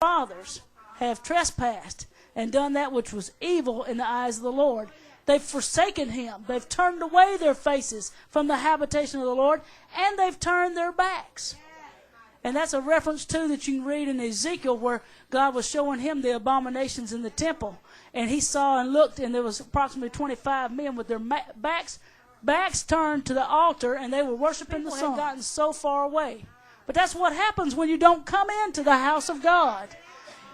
fathers have trespassed and done that which was evil in the eyes of the Lord. They've forsaken him. They've turned away their faces from the habitation of the Lord, and they've turned their backs. And that's a reference, too, that you can read in Ezekiel, where God was showing him the abominations in the temple. And he saw and looked, and there was approximately 25 men with their backs turned to the altar, and they were worshiping the sun. People had gotten so far away. But that's what happens when you don't come into the house of God.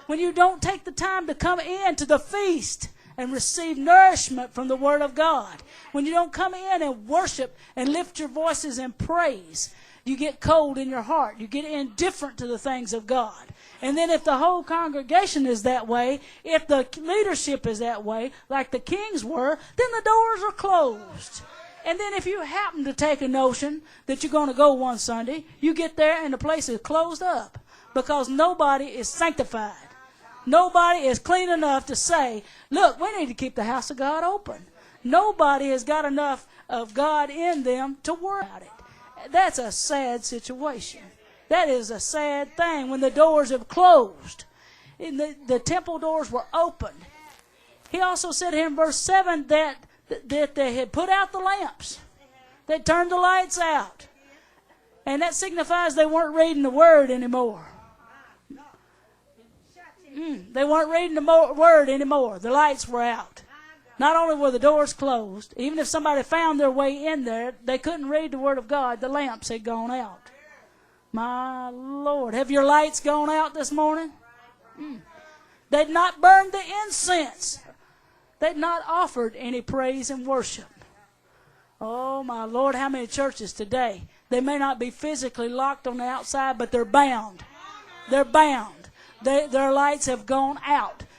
When you don't take the time to come in to the feast and receive nourishment from the Word of God. When you don't come in and worship and lift your voices in praise, you get cold in your heart. You get indifferent to the things of God. And then if the whole congregation is that way, if the leadership is that way, like the kings were, then the doors are closed. And then if you happen to take a notion that you're going to go one Sunday, you get there and the place is closed up because nobody is sanctified. Nobody is clean enough to say, look, we need to keep the house of God open. Nobody has got enough of God in them to worry about it. That's a sad situation. That is a sad thing when the doors have closed. And the temple doors were opened. He also said here in verse 7 that they had put out the lamps. They turned the lights out. And that signifies they weren't reading the Word anymore. They weren't reading the Word anymore. The lights were out. Not only were the doors closed, even if somebody found their way in there, they couldn't read the Word of God. The lamps had gone out. My Lord, have your lights gone out this morning? They'd not burned the incense. They'd not offered any praise and worship. Oh, my Lord, how many churches today, they may not be physically locked on the outside, but they're bound. They're bound. Their lights have gone out.